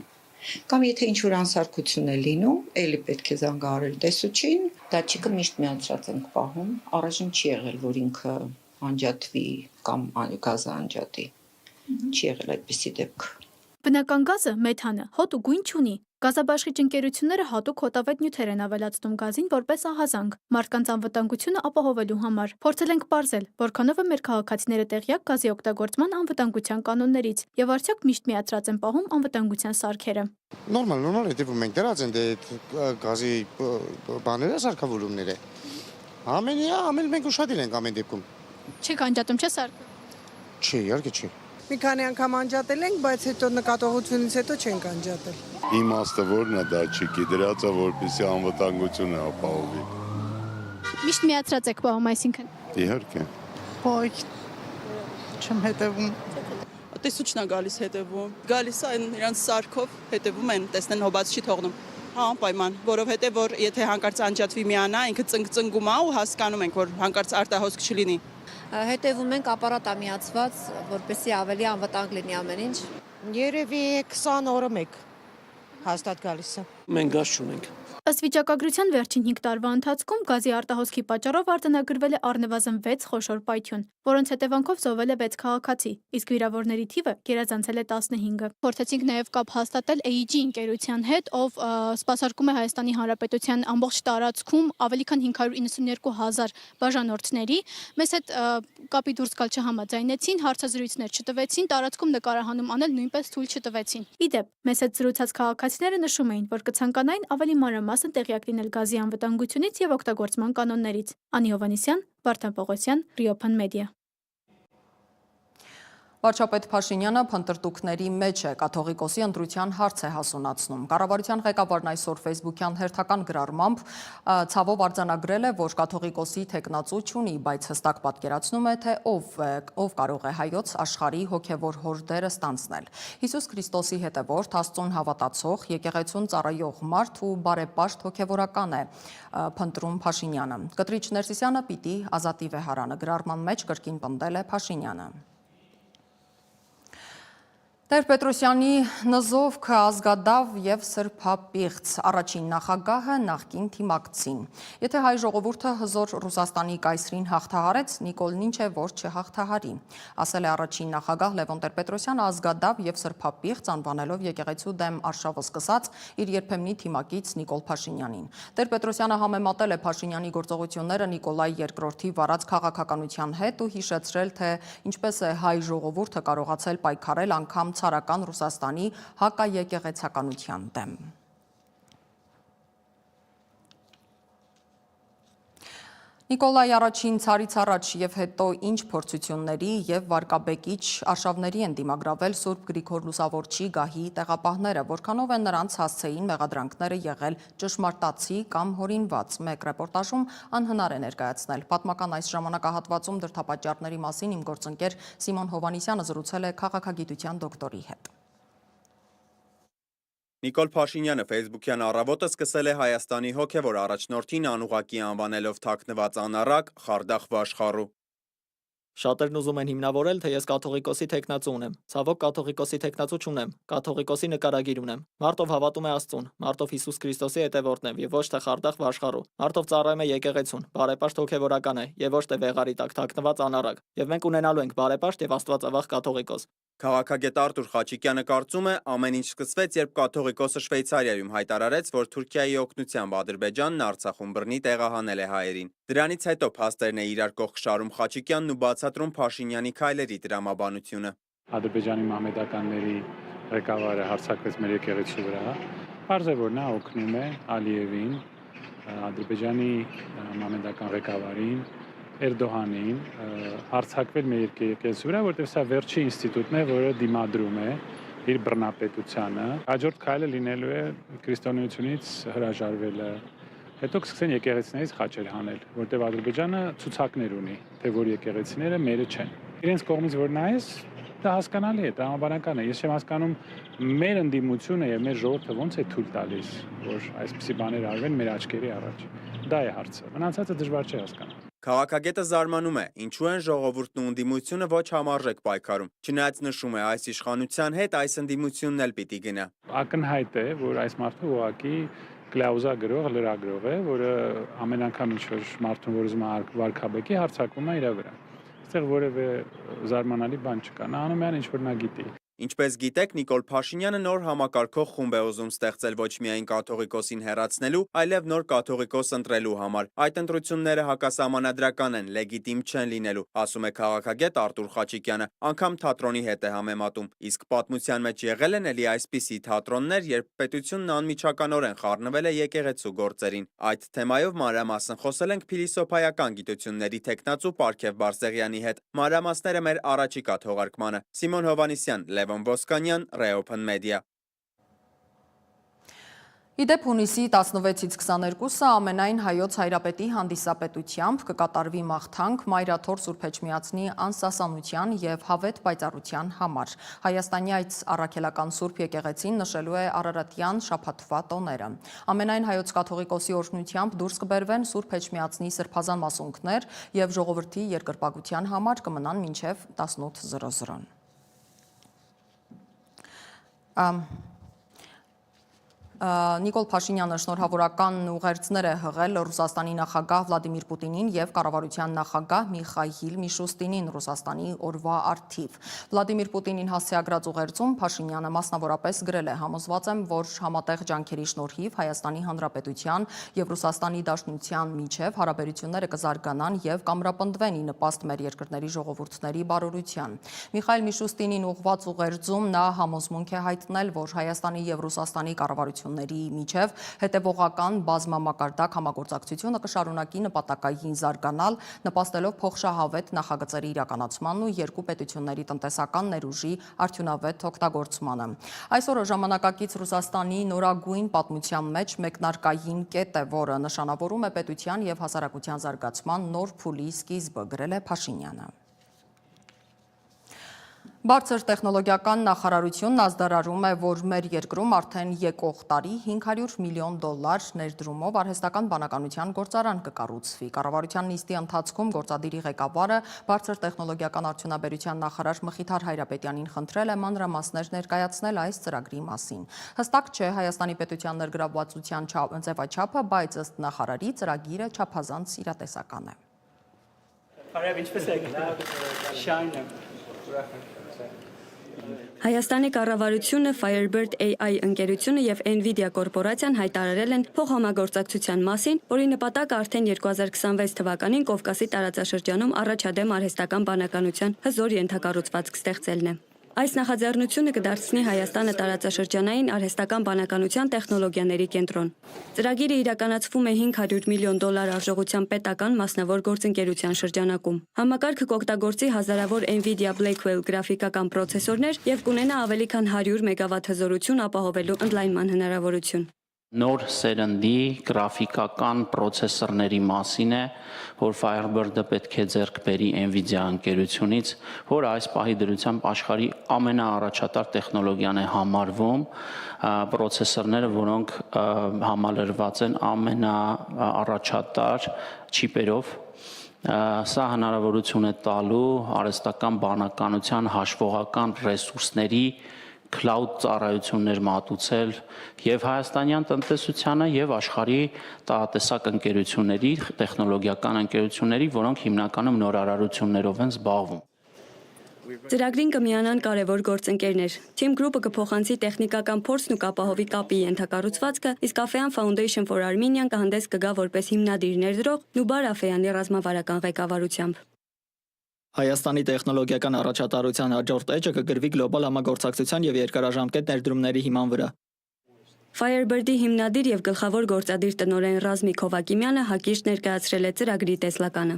Կամ եթե ինչ-որ անսարքություն է լինում, էլի պետք է զանգահարել տեսուչին, դատչիկը միշտ միացրած ենք պահում, առայժմ չի եղել, որ ինքը անջատվի կամ գազը անջատի։ Չի եղել այդպիսի դեպք։ Բնական գազը, մեթանը, հոտ ու գույն չունի։ Գազաբաշխիչ ընկերությունները հատուկ հոտավետ նյութեր են ավելացնում գազին որպես ահազանգ, մարդկանց անվտանգությունը ապահովելու համար։ Փորձել ենք պարզել, որքանով է մեր քաղաքացիները տեղյակ գազի օգտագործման անվտանգության կանոններից եւ արդյոք միշտ միացրած են պահում անվտանգության սարքերը։ Նորմալ, հետևում ենք դրած են դե գազի բաները, սարքավորումները։ Ամեն մենք ուշադիր ենք ամեն դեպքում։ Չեք անջատում, չէ՞ սարքը։ Չի, իհարկե չի։ Մի քանի անգամ անջատել ենք, բայց հետո նկատողությունից հետո չենք անջատել։ Իմաստը որն է դատչիկի դրածը, որպեսզի անվտանգությունը ապահովի։ Միշտ միացրած եք պահում, այսինքն։ Իհարկե։ Ոյ, չեմ հետևում։ Տեսուչն է գալիս հետևում։ Գալիս է իրանց սարքով հետևում են, տեսնեն հոբաց չի թողնում։ Անպայման, որովհետև որ եթե հանկարծ անջատվի միանա, ինքը ծնգում է ու հասկանում ենք, որ հանկարծ արտահոսք չլինի։ Հետևում ենք ապարատ ամիացված, որպեսզի ավելի անվտանգ լինի ամեն ինչ։ Երևի 20 օրը մեկ հաստատ գալիս է։ Մենք գազ չունենք։ Ըստ վիճակագրության վերջին 5 տարվա ընթացքում գազի արտահոսքի պատճառով արձանագրվել է առնվազն 6 խոշոր պայթյուն, որոնց հետևանքով զոհվել է 6 քաղաքացի, իսկ վիրավորների թիվը գերազանցել է 15-ը։ Փորձեցինք նաև կապ հաստատել AEG ընկերության հետ, ով սպասարկում է Հայաստանի Հանրապետության ամբողջ տարածքում ավելի քան 592,000 բաժանորդների։ Մեզ հետ կապի դուրս գալ չհամաձայնեցին, հարցազրույցներ չտվեցին, տարածքում նկարահանում անել նույնպես թույլ չտվեցին։ Իդեպ, մեզ հետ զրուցած քաղաքացիները նշում էին, որ կցանկանային ավելի մանրամասն տեղյակ լինել գազի անվտանգությունից եւ օգտագործման կանոններից։ Անի Հովանեսյան, Վարդան Պողոսյան, Reopen Media։ Վարչապետ Փաշինյանը փնտրտուքների մեջ է, կաթողիկոսի ընտրության հարց է հասունացնում։ Կառավարության ղեկավարն այսօր Facebook-յան հերթական գրառմամբ ցավով արձանագրել է, որ կաթողիկոսի թեկնածու չունի, բայց հստակ պատկերացնում է, թե ով կարող է հայոց աշխարհի հոգևոր հորդերը ստանձնել։ Հիսուս Քրիստոսի հետևորդ, Աստծուն հավատացող, եկեղեցուն ծառայող մարդ ու բարեպաշտ հոգևորական է փնտրում Փաշինյանը։ Կտրիչ Ներսիսյանը պիտի ազատի վեհարանը գրառման մեջ կրկին պնդել է Փաշինյանը։ Տեր-Պետրոսյանի նզովքը ազգադավ եւ սրբապիղծ, առաջին նախագահը նախկին թիմակցին։ Եթե հայ ժողովուրդը հզոր Ռուսաստանի կայսրին հաղթահարեց, Նիկոլն ինչ է, որ չհաղթահարի, ասել է առաջին նախագահ Լևոն Տեր-Պետրոսյանը ազգադավ եւ սրբապիղծ անվանելով եկեղեցու դեմ արշավը սկսած իր երբեմնի թիմակից Նիկոլ Փաշինյանին։ Տեր-Պետրոսյանը համեմատել է Փաշինյանի գործողությունները Նիկոլայ II-ի վարած քաղաքականության հետ ու հիշեցրել, թե ինչպես է հայ ժողովուրդը կարողացել պայքարել անգամ ցարական Ռուսաստանի հակաեկեղեցականության դեմ։ Նիկոլայ առաջին ցարից առաջ եւ հետո ինչ փորձությունների եւ վարկաբեկիչ արշավների են դիմագրավել Սուրբ Գրիգոր Լուսավորչի գահի տեղապահները, որքանով են նրանց հասցեին մեղադրանքները եղել ճշմարտացի կամ հորինված։ Մեկ ռեպորտաժում անհնար է ներկայացնել։ Պատմական այս ժամանակահատվածում դրդապատճառների մասին իմ գործընկեր Սիմոն Հովանիսյանը զրուցել է քաղաքագիտության դոկտորի հետ։ Նիկոլ Փաշինյանը Facebook-յան առավոտը սկսել է Հայաստանի հոգևոր առաջնորդին անուղղակի անվանելով թաքնված անառակ Խարդախ Վաշխառու։ Շատերն ուզում են հիմնավորել, թե ես կաթողիկոսի թեկնածու ունեմ։ Ցավոք կաթողիկոսի թեկնածու չունեմ, կաթողիկոսի նկարագիր ունեմ։ Մարտով հավատում է Աստծուն, մարտով Հիսուս Քրիստոսի հետևորդն եմ եւ ոչ թե Խարդախ Վաշխառու։ Մարտով ծառայում է եկեղեցուն, բարեպաշտ հոգևորական է եւ ոչ թե վեղարի տակ թաքնված անառակ։ Եվ մենք ունենալու ենք բարեպաշտ եւ աստվածավախ կաթողիկոս։ Քաղաքագետ Արտուր Խաչիկյանը կարծում է, ամեն ինչ սկսվեց, երբ կաթողիկոսը Շվեյցարիայում հայտարարեց, որ Թուրքիայի օգնությամբ Ադրբեջանն Արցախում բռնի տեղահանել է հայերին։ Դրանից հետո փաստերն է իրար կողք շարում Խաչիկյանն ու բացատրում Փաշինյանի քայլերի տրամաբանությունը։ Ադրբեջանի մահմեդականների ղեկավարը հարձակվեց մեր եկեղեցու վրա։ Պարզ է, որ նա օգնում է Ալիևին, Ադրբեջանի մահմեդական ղեկավարին, Էրդողանին հարձակվել մեր եկեղեցու վրա, որտեղ սա վերջի ինստիտուտն է, որը դիմադրում է իր բռնապետությանը։ Հաջորդ քայլը լինելու է քրիստոնեությունից հրաժարվելը։ Հետո կսկսեն եկեղեցիներից խաչեր հանել, որտեղ Ադրբեջանը ցուցակներ ունի, թե որ եկեղեցիները մերը չեն։ Իրենց կողմից որ նայես, դա հասկանալի է, տրամաբանական է։ Ես չեմ հասկանում մեր ընդդիմությունը եւ մեր ժողովուրդը ոնց է թույլ տալիս, որ այսպիսի բաներ արվեն մեր աչքերի առաջ։ Դա է հարցը։ Մնացածը դժվար չէ հասկանալ։ Քաղաքագետը զարմանում է, ինչու են ժողովուրդն ու ընդդիմությունը ոչ համարժեք պայքարում։ Չնայած նշում է, այս իշխանության հետ այս ընդդիմությունն էլ պիտի գնա։ Ակնհայտ է, որ այս մարդը ուղղակի կլաուզա գրող, լրագրող է, որը ամեն անգամ ինչ-որ մարդուն որ ուզում է վարկաբեկի, հարձակվում է իր վրա։ Այստեղ որևէ զարմանալի բան չկա։ Նա անում է այն, ինչ որ նա գիտի։ Ինչպես գիտեք, Նիկոլ Փաշինյանը նոր համակարգող խումբ է ուզում ստեղծել ոչ միայն կաթողիկոսին հեռացնելու, այլև նոր կաթողիկոս ընտրելու համար։ Այդ ընտրությունները հակասահմանադրական են, լեգիտիմ չեն լինելու, ասում է քաղաքագետ Արտուր Խաչիկյանը, անգամ թատրոնի հետ է համեմատում։ Իսկ պատմության մեջ եղել են էլի այսպիսի թատրոններ, երբ պետությունն անմիջականորեն խառնվել է եկեղեցու գործերին։ Այդ թեմայով մանրամասն խոսել ենք փիլիսոփայական գիտությունների թեկնածու Պարքև Բարսեղյանի հետ։ Մանրամասները մեր առաջիկա թողարկմանը։ Սիմոն Հովանիսյան, Լևոն Ոսկանյան, Reopen Media։ Իդեպ հունիսի 16-ից 22-ը ամենայն հայոց հայրապետի հանդիսապետությամբ կկատարվի մաղթանք Մայրաթոր Սուրբ Էջմիածնի անսասանության եւ հավետ պայծառության համար։ Հայաստանի այդ առաքելական Սուրբ եկեղեցին նշելու է Արարատյան շաբաթվա տոները։ Ամենայն հայոց կաթողիկոսի օրհնությամբ դուրս կբերվեն Սուրբ Էջմիածնի սրբազան մասունքներ եւ ժողովրդի երկրպագության համար կմնան մինչեւ 18:00։ Նիկոլ Փաշինյանը շնորհավորական ուղերձներ է հղել Ռուսաստանի նախագահ Վլադիմիր Պուտինին եւ կառավարության նախագահ Միխայիլ Միշուստինին Ռուսաստանի օրվա առթիվ։ Վլադիմիր Պուտինին հասցեագրած ուղերձում Փաշինյանը մասնավորապես գրել է. «Համոզված եմ, որ համատեղ ջանքերի շնորհիվ Հայաստանի Հանրապետության եւ Ռուսաստանի Դաշնության միջև հարաբերությունները կզարգանան եւ կամրապնդվեն ի նպաստ մեր երկրների ժողովուրդների բարօրության»։ Միխայիլ Միշուստինին ուղղված ուղերձում նա համոզմունք է հայտնել, որ Հայաստանի եւ Ռուսաստանի կառավարությունների միջև հետևողական բազմամակարդակ համագործակցությունը կշարունակի նպատակային զարգանալ, նպաստելով փոխշահավետ նախագծերի իրականացմանն ու երկու պետությունների տնտեսական ներուժի արդյունավետ օգտագործմանը։ Այսօրը ժամանակակից Ռուսաստանի նորագույն պատմության մեջ մեկնարկային կետ է, որը նշանավորում է պետության եւ հասարակության զարգացման նոր փուլի սկիզբը, գրել է Փաշինյանը։ Բարձր տեխնոլոգիական նախարարությունն ազդարարում է, որ մեր երկրում արդեն եկող տարի $500 միլիոն ներդրումով արհեստական բանականության գործարան կկառուցվի։ Կառավարության նիստի ընթացքում գործադիրի ղեկավարը բարձր տեխնոլոգիական արդյունաբերության նախարար Մխիթար Հայրապետյանին խնդրել է մանրամասներ ներկայացնել այս ծրագրի մասին։ Հստակ չէ Հայաստանի պետության ներգրավվածության ձևաչափը, բայց ըստ նախարարի ծրագիրը չափազանց իրատեսական է։ Հայաստանի կառավարությունը, Firebird AI ընկերությունը եւ Nvidia կորպորացիան հայտարարել են փոխհամագործակցության մասին, որի նպատակը արդեն 2026 թվականին Կովկասի տարածաշրջանում առաջադեմ արհեստական բանականության հզոր ենթակառուցվածք ստեղծելն է։ Այս նախաձեռնությունը կդարձնի Հայաստանը տարածաշրջանային արհեստական բանականության տեխնոլոգիաների կենտրոն։ Ծրագիրը իրականացվում է $500 միլիոն արժողությամբ պետական մասնավոր գործընկերության շրջանակում։ Համակարգը կօգտագործի հազարավոր NVIDIA Blackwell գրաֆիկական պրոցեսորներ եւ կունենա ավելի քան 100 մեգավատ հզորություն ապահովելու ընդլայնման հնարավորություն։ Նոր սերնդի գրաֆիկական պրոցեսորների մասին է, որ Firebird-ը պետք է ձեռք բերի NVIDIA ընկերությունից, որ այս պահի դրությամբ աշխարհի ամենաառաջատար տեխնոլոգիան է համարվում, պրոցեսորները, որոնք համալրված են ամենաառաջատար չիպերով, սա հնարավորություն է տալու արհեստական բանականության հաշվողական ռեսուրսների cloud ծառայություններ մատուցել եւ հայաստանյան տնտեսությանը եւ աշխարհի տարատեսակ ընկերությունների, տեխնոլոգիական ընկերությունների, որոնք հիմնականում նորարարություններով են զբաղվում։ Ծրագրին կմիանան կարևոր գործընկերներ։ Team Group-ը կփոխանցի տեխնիկական փորձն ու կապահովի կապի ենթակառուցվածքը, իսկ Afean Foundation for Armenian կհանդես կգա որպես հիմնադիր ներդրող Նուբար Afean-ի ռազմավարական ղեկավարությամբ։ Հայաստանի տեխնոլոգիական առաջատարության հաջորդ էջը կգրվի գլոբալ համագործակցության եւ երկարաժամկետ ներդրումների հիման վրա։ Firebird-ի հիմնադիր եւ գլխավոր գործադիր տնօրեն Ռազմիկ Հովակիմյանը հակիրճ ներկայացրել է ծրագրի տեսլականը։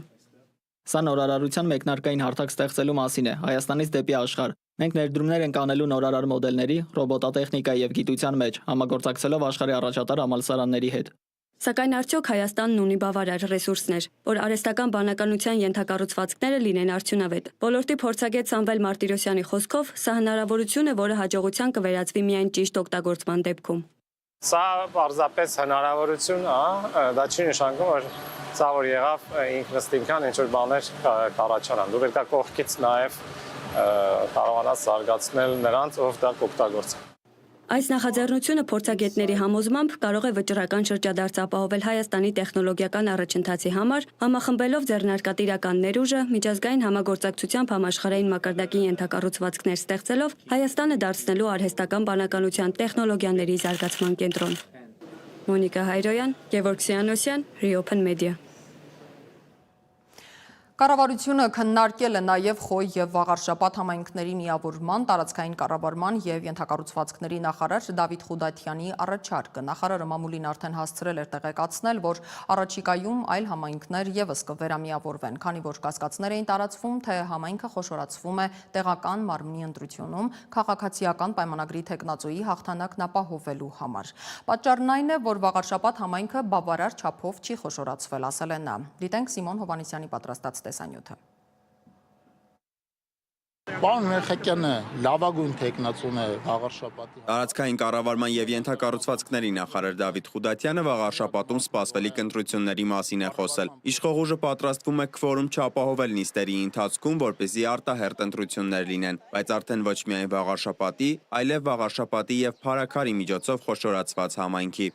Սա նորարարության մեկնարկային հարթակ ստեղծելու մասին է Հայաստանից դեպի աշխարհ։ Մենք ներդրումներ ենք անելու նորարար մոդելների, ռոբոտատեխնիկայի եւ գիտության մեջ, համագործակցելով աշխարհի առաջատար համալսարանների հետ։ Սակայն արդյոք Հայաստանն ունի բավարար ռեսուրսներ, որ արհեստական բանականության ենթակառուցվածքները լինեն արդյունավետ։ Ոլորտի փորձագետ Սամվել Մարտիրոսյանի խոսքով, սա հնարավորություն է, որը հաջողության կվերածվի միայն ճիշտ օգտագործման դեպքում։ Սա պարզապես հնարավորություն է, դա չի նշանակում, որ սա որ եղավ ինքնըստինքյան ինչ-որ բաներ կառաջանան։ Դու պետք է կողքից նաև կարողանաս զարգացնել նրանց, ով դա կօգտագործի։ Այս նախաձեռնությունը փորձագետների համոզմամբ կարող է վճռական շրջադարձ ապահովել Հայաստանի տեխնոլոգիական առաջընթացի համար, համախմբելով ձեռնարկատիրական ներուժը, միջազգային համագործակցությամբ համաշխարհային մակարդակի ենթակառուցվածքներ ստեղծելով Հայաստանը դարձնելու արհեստական բանականության տեխնոլոգիաների զարգացման կենտրոն։ Մոնիկա Հայրոյան, Գևորգ Սյանոսյան, Reopen Media։ Կառավարությունը քննարկել է նաև Խոյ եւ Վաղարշապատ համայնքների միավորման, տարածքային կառավարման եւ ենթակառուցվածքների նախարար Դավիթ Խուդատյանի առաջարկը։ Նախարարը մամուլին արդեն հասցրել էր տեղեկացնել, որ առաջիկայում այլ համայնքներ եւս կվերամիավորվեն, քանի որ կասկածներ էին տարածվում, թե համայնքը խոշորացվում է տեղական մարմնի ընտրությունում քաղաքացիական պայմանագրի թեկնածուի հաղթանակն ապահովելու համար։ Պատճառն այն է, որ Վաղարշապատ համայնքը բավարար չափով չի խոշորացվել, ասել է նա։ Դիտենք Սիմոն Հովանեսյանի պատրաստած տեսանյութը։ Պարոն Մերխակյանը լավագույն տեխնացուն է Վաղարշապատի։ Տարածքային կառավարման եւ ենթակառուցվածքների նախարար Դավիթ Խուդատյանը Վաղարշապատում սպասվելիք ընտրությունների մասին է խոսել։ Իշխող ուժը պատրաստվում է քվորում չապահովել նիստերի ընթացքում, որպեսզի արտահերթ ընտրություններ լինեն, բայց արդեն ոչ միայն Վաղարշապատի, այլև Վաղարշապատի եւ Փարաքարի միջոցով խոշորացված համայնքի։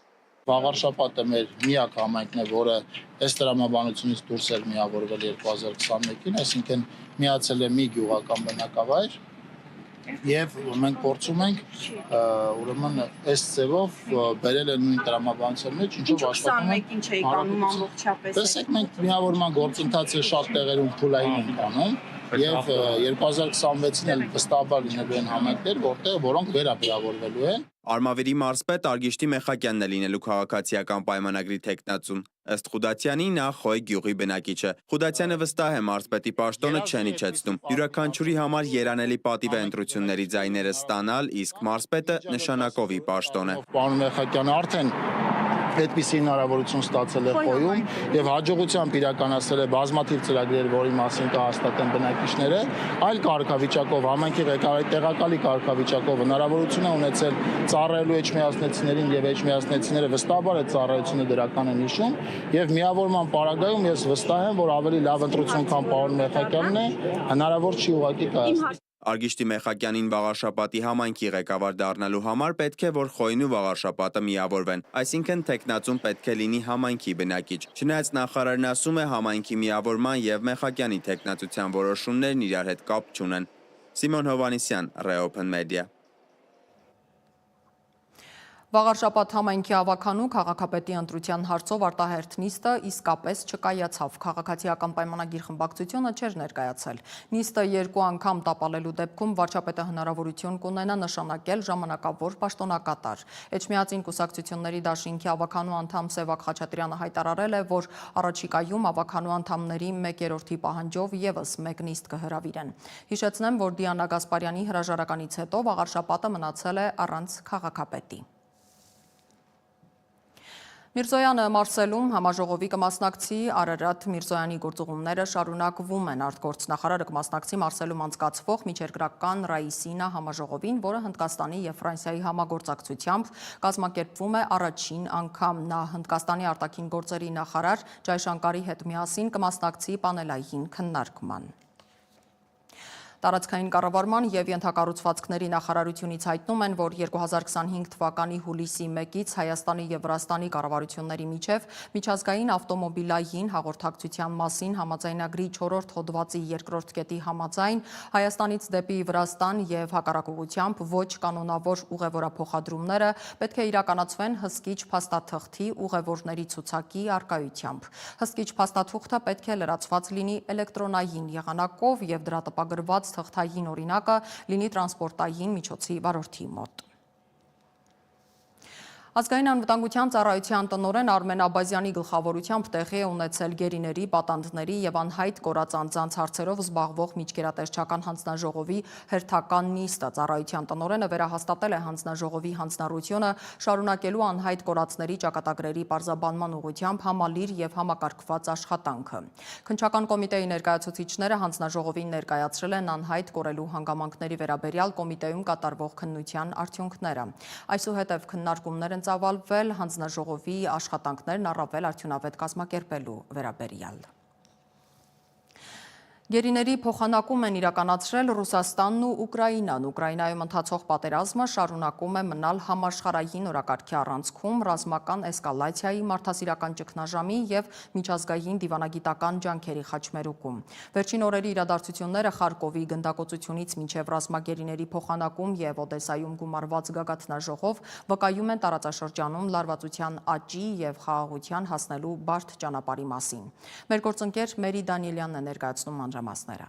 Վաղարշապատը մեր միակ համայնքն է, որը ըստ տրամաբանությունից դուրս էր միավորվել 2021-ին, այսինքն միացել է մի գյուղական բնակավայր եւ մենք փորձում ենք ուրեմն այս ձևով բերել են նույն տրամաբանության մեջ, ինչով աշխատում ենք 21-ին չէի կանում ամբողջապես։ Տեսեք, մենք միավորման գործընթացը շատ տեղերում փուլային ենք անում եւ 2026-ին էլ վստահաբար լինելու են համայնքներ, որոնք վերաբերվելու են։ Արմավիրի մարզպետ Արգիշտի Մեխակյանն է լինելու քաղաքացիական պայմանագրի թեկնածուն։ Ըստ Խուդատյանի նա Խոյ գյուղի բնակիչ է։ Խուդատյանը վստահ է մարզպետի պաշտոնը չեն իջեցնում։ Յուրաքանչյուրի համար երանելի պատիվ է ընտրությունների ձայները ստանալ, իսկ մարզպետը նշանակովի պաշտոն է։ Պարոն Մեխակյանը արդեն այդպիսի հնարավորություն ստացել է Խոյում եւ հաջողությամբ իրականացրել է բազմաթիվ ծրագրեր, որի մասին կհաստատեն բնակիչները, այլ կարգավիճակով համայնքի ղեկավարի տեղակալի կարգավիճակով հնարավորություն է ունեցել ծառայելու էջմիածնեցիներին եւ էջմիածնեցիները վստահաբար այդ ծառայությունը դրական են հիշում եւ միավորման պարագայում ես վստահ եմ, որ ավելի լավ ընտրություն, քան պարոն Մեխակյանն է, հնարավոր չի ուղղակի կայացնել։ Արգիշտի Մեխակյանին Վաղարշապատի համայնքի ղեկավար դառնալու համար պետք է, որ Խոյն ու Վաղարշապատը միավորվեն, այսինքն տեխնացուն պետք է լինի համայնքի բնակիչ։ Չնայած նախարարն ասում է համայնքի միավորման եւ Մեխակյանի տեխնացության որոշումներն իրար հետ կապ չունեն։ Սիմոն Հովանեսյան, Reopen Media։ Վաղար շաբաթ համայնքի ավականու քաղաքապետի ընտրության հարցով արտահերթ նիստը իսկապես չկայացավ։ Քաղաքացիական պայմանագիր խմբակցությունը չէր ներկայացել։ Նիստը երկու անգամ տապալելու դեպքում վարչապետը հնարավորություն կունենա նշանակել ժամանակավոր պաշտոնակատար։ Էջմիածին կուսակցությունների դաշինքի ավականու անդամ Սևակ Խաչատրյանը հայտարարել է, որ առաջիկայում ավականու անդամների 1/3-ի պահանջով եւս մեկ նիստ կհրավիրեն։ Հիշեցնեմ, որ Դիանա Գասպարյանի հրաժարականից հետո վաղար շաբաթը մնացել է առանց քաղաքապետի։ Միրզոյանը Մարսելում համաժողովի կմասնակցի, Արարատ Միրզոյանի գործուղումները շարունակվում են։ Արտգործնախարարը կմասնակցի Մարսելում անցկացվող միջերկրական Ռայիսինա համաժողովին, որը Հնդկաստանի եւ Ֆրանսիայի համագործակցությամբ կազմակերպվում է առաջին անգամ։ Նա Հնդկաստանի արտաքին գործերի նախարար Ջայշանկարի հետ միասին կմասնակցի պանելային քննարկման։ Տարածքային կառավարման եւ ենթակառուցվածքների նախարարությունից հայտնում են, որ 2025 թվականի հուլիսի 1-ից Հայաստանի եւ Վրաստանի կառավարությունների միջև միջազգային ավտոմոբիլային հաղորդակցության մասին համաձայնագրի 4-րդ հոդվածի 2-րդ կետի համաձայն Հայաստանից դեպի Վրաստան եւ հակառակուղությամբ ոչ կանոնավոր ուղևորափոխադրումները պետք է իրականացվեն հսկիչ փաստաթղթի ուղևորների ցուցակի առկայությամբ։ Հսկիչ փաստաթուղթը պետք է լրացված լինի էլեկտրոնային եղանակով եւ դրա տպագրված թղթային օրինակը լինի տրանսպորտային միջոցի վարորդի մոտ։ Ազգային անվտանգության ծառայության տնօրեն Արմեն Աբազյանի գլխավորությամբ տեղի է ունեցել գերիների, պատանդների եւ անհայտ կորած անձանց հարցերով զբաղվող միջկերատեսչական հանձնաժողովի հերթական նիստը։ Ծառայության տնօրենը վերահաստատել է հանձնաժողովի հանձնառությունը շարունակելու անհայտ կորածների ճակատագրերի պարզաբանման ուղղությամբ համալիր եւ համակարգված աշխատանքը։ Քննչական կոմիտեի ներկայացուցիչները հանձնաժողովին ներկայացրել են անհայտ կորելու հանգամանքների վերաբերյալ կոմիտեում կատարվող քննության արդյունքները։ Այսուհետև քննարկումներ ծավալվել հանձնաժողովի աշխատանքներն առավել արդյունավետ կազմակերպելու վերաբերյալ։ Գերիների փոխանակում են իրականացրել Ռուսաստանն ու Ուկրաինան։ Ուկրաինայում ընթացող պատերազմը շարունակում է մնալ համաշխարհային օրակարգի առանցքում ռազմական էսկալացիայի, մարդասիրական ճգնաժամի եւ միջազգային դիվանագիտական ջանքերի խաչմերուկում։ Վերջին օրերի իրադարձությունները Խարկովի գնդակոծությունից մինչև ռազմագերիների փոխանակում եւ Օդեսայում գումարված գագաթնաժողով վկայում են տարածաշրջանում լարվածության աճի եւ խաղաղության հասնելու բարդ ճանապարհի մասին։ Մեր գործընկեր Մերի Դանիելյանն է ներկայացնում Մասները։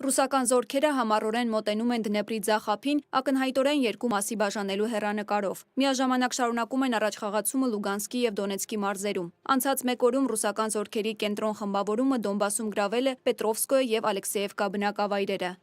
Ռուսական զորքերը համառորեն մոտենում են Դնեպրի ձախ ափին, ակնհայտորեն երկու մասի բաժանելու հեռանկարով։ Միաժամանակ շարունակում են առաջխաղացումը Լուգանսկի եւ Դոնեցկի մարզերում։ Անցած մեկ օրում ռուսական զորքերի կենտրոն խմբավորումը Դոնբասում գրավել է Պետրովսկոյե եւ Ալեքսեևկա բնակավայրերը։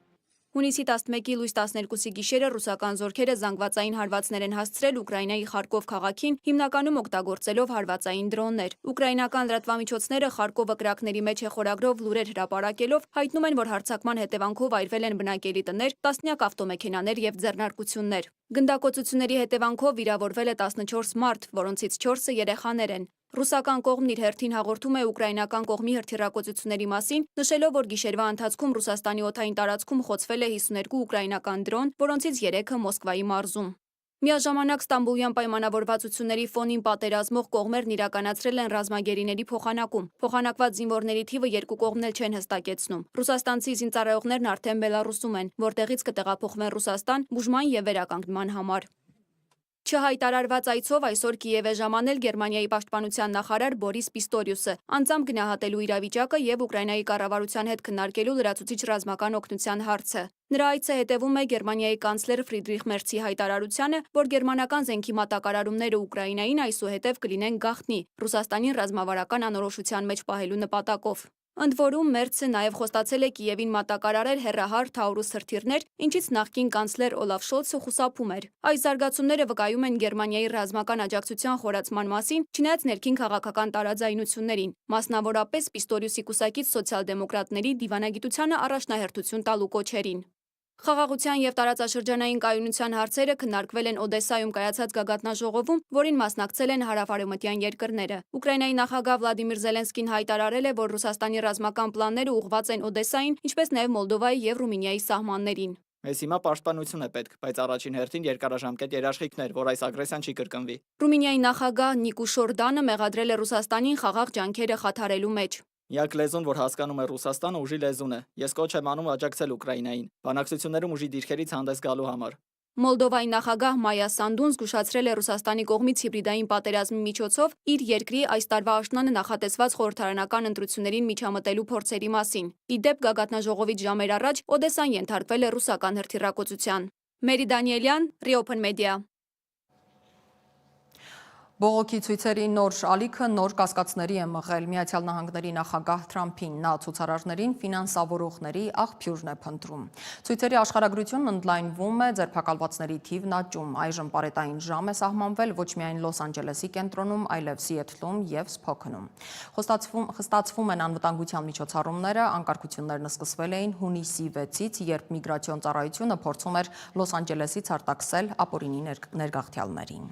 Հունիսի 11-ի լույս 12-ի գիշերը ռուսական զորքերը զանգվածային հարվածներ են հասցրել Ուկրաինայի Խարկով քաղաքին, հիմնականում օգտագործելով հարվածային դրոններ։ Ուկրաինական լրատվամիջոցները Խարկովը կրակների մեջ է խորագրով լուրեր հրապարակելով հայտնում են, որ հարձակման հետևանքով այրվել են բնակելի տներ, տասնյակ ավտոմեքենաներ եւ ձեռնարկություններ։ Գնդակոծությունների հետևանքով վիրավորվել է 14 մարդ, որոնցից 4-ը երեխաներ են։ Ռուսական կողմն իր հերթին հաղորդում է ուկրաինական կողմի հրթիռակոծությունների մասին, նշելով, որ գիշերվա ընթացքում Ռուսաստանի օդային տարածքում խոցվել է 52 ուկրաինական դրոն, որոնցից 3-ը Մոսկվայի մարզում։ Միաժամանակ Ստամբուլյան պայմանավորվածությունների ֆոնին պատերազմող կողմերն իրականացրել են ռազմագերիների փոխանակում։ Փոխանակված զինվորների թիվը երկու կողմն էլ չեն հստակեցնում։ Ռուսաստանցի զինծառայողներն արդեն Բելարուսում են, որտեղից կտեղափոխվեն Ռուսաստան բուժման եւ վերականգնման համար։ Չհայտարարված այցով այսօր Կիև է ժամանել Գերմանիայի պաշտպանության նախարար Բորիս Պիստորիուսը, անձամբ գնահատելու իրավիճակը եւ Ուկրաինայի կառավարության հետ քննարկելու լրացուցիչ ռազմական օգնության հարցը։ Նրա այցը հետևում է Գերմանիայի կանցլեր Ֆրիդրիխ Մերցի հայտարարությանը, որ գերմանական զենքի մատակարարումները Ուկրաինային այսուհետև կլինեն գաղտնի, Ռուսաստանին ռազմավարական անորոշության մեջ պահելու նպատակով։ Ընդ որում Մերցը նաև խոստացել է Կիևին մատակարարել հեռահար Թաուրուս հրթիռներ, ինչից նախկին կանցլեր Օլաֆ Շոլցը խուսափում էր։ Այս զարգացումները վկայում են Գերմանիայի ռազմական աջակցության խորացման մասին, չնայած ներքին քաղաքական տարաձայնություններին, մասնավորապես Պիստորիուսի կուսակից սոցիալ-դեմոկրատների դիվանագիտությանը առաջնահերթություն տալու կոչերին։ Խաղաղության եւ տարածաշրջանային կայունության հարցերը քննարկվել են Օդեսայում կայացած գագաթնաժողովում, որին մասնակցել են հարավարևմտյան երկրները։ Ուկրաինայի նախագահ Վլադիմիր Զելենսկին հայտարարել է, որ Ռուսաստանի ռազմական պլանները ուղղված են Օդեսային, ինչպես նաև Մոլդովայի եւ Ռումինիայի սահմաններին։ Մեզ հիմա պաշտպանություն է պետք, բայց առաջին հերթին երկարաժամկետ երաշխիքներ, որ այս ագրեսիան չի կրկնվի։ Ռումինիայի նախագահ Նիկու Շորդանը մեղադրել է Ռուսաստանին խաղաղ ջանքերը խաթարելու մեջ։ Միակ լեզուն, որ հասկանում է Ռուսաստանը, ուժի լեզուն է։ Ես կոչ եմ անում աջակցել Ուկրաինային, բանակցություններում ուժի դիրքերից հանդես գալու համար։ Մոլդովայի նախագահ Մայա Սանդուն զգուշացրել է Ռուսաստանի կողմից հիբրիդային պատերազմի միջոցով իր երկրի այս տարվա աշնանը նախատեսված խորհրդարանական ընտրություններին միջամտելու փորձերի մասին։ Ի դեպ գագաթնաժողովից ժամեր առաջ Օդեսան ենթարկվել է ռուսական հրթիռակոծության։ Մերի Դանիելյան, Reopen Media։ Բողոքի ցույցերի նոր ալիքը նոր կասկածների է մղել Միացյալ Նահանգների նախագահ Թրամփին, նա ցուցարարներին ֆինանսավորողների աղբյուրն է փնտրում։ Ցույցերի աշխարհագրությունն ընդլայնվում է, ձերբակալվածների թիվն աճում, այժմ պարետային ժամ է սահմանվել ոչ միայն Լոս Անջելեսի կենտրոնում, այլև Սիեթլում և Սփոքնում։ Խստացվում են անվտանգության միջոցառումները, անկարգություններն սկսվել էին հունիսի 6-ից, երբ միգրացիոն ծառայությունը փորձում էր Լոս Անջելեսից արտաքսել ապօրինի ներգաղթյալներին։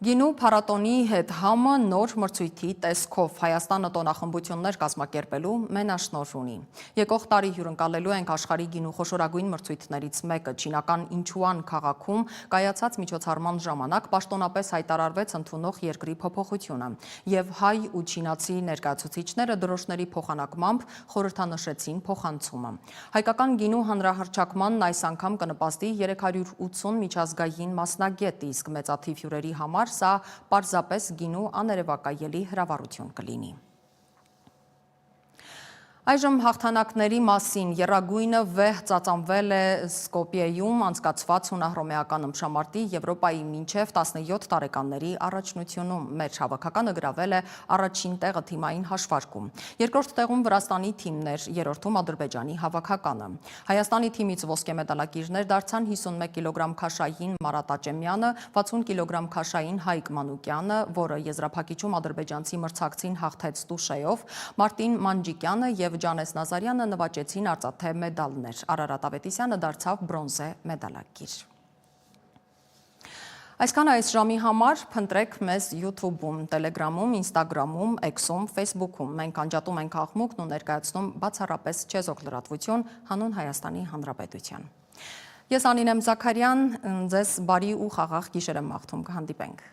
Գինու փառատոնի հետ համը նոր մրցույթի տեսքով Հայաստանը տոնախմբություններ կազմակերպելու մենաշնորհ ունի։ Եկող տարի հյուրընկալելու ենք աշխարհի գինու խոշորագույն մրցույթներից մեկը չինական Ինչուան քաղաքում կայացած միջոցառման ժամանակ պաշտոնապես հայտարարվեց ընդունող երկրի փոփոխությունը եւ հայ ու չինացի ներկայացուցիչները դրոշների փոխանակմամբ խորհրդանշեցին փոխանցումը։ Հայկական գինու հանրահռչակմանն այս անգամ կնպաստի 380 միջազգային մասնագետ, իսկ մեծաթիվ հյուրերի համար սա պարզապես գինու աներևակայելի հրավառություն կլինի։ Այժմ հաղթանակների մասին եռագույնը վեհ ծածանվել է Սկոպիեում անցկացված հունահռոմեական ըմբշամարտի Եվրոպայի մինչև 17 տարեկանների առաջնությունում։ Մեր հավաքականը գրավել է առաջին տեղը թիմային հաշվարկում։ Երկրորդ տեղում Վրաստանի թիմն էր, երրորդում Ադրբեջանի հավաքականը։ Հայաստանի թիմից ոսկե մեդալակիրներ դարձան 51 կիլոգրամ քաշային Մարատ Աճեմյանը, 60 կիլոգրամ քաշային Հայկ Մանուկյանը, որը եզրափակիչում ադրբեջանցի մրցակցին հաղթեց տուշեով, Մարտին Մանջիկյանը և Ջանես Նազարյանը նվաճեցին արծաթե մեդալներ։ Արարատ Ավետիսյանը դարձավ բրոնզե մեդալակիր։ Այսքանը այս ժամի համար, փնտրեք մեզ YouTube-ում, Telegram-ում, Instagram-ում, X-ում, Facebook-ում։ Մենք անջատում ենք աղմուկն ու ներկայացնում բացառապես չեզոք լրատվություն հանուն Հայաստանի Հանրապետության։ Ես Անին եմ Զաքարյան, ձեզ բարի ու խաղաղ գիշեր եմ մաղթում, կհանդիպենք։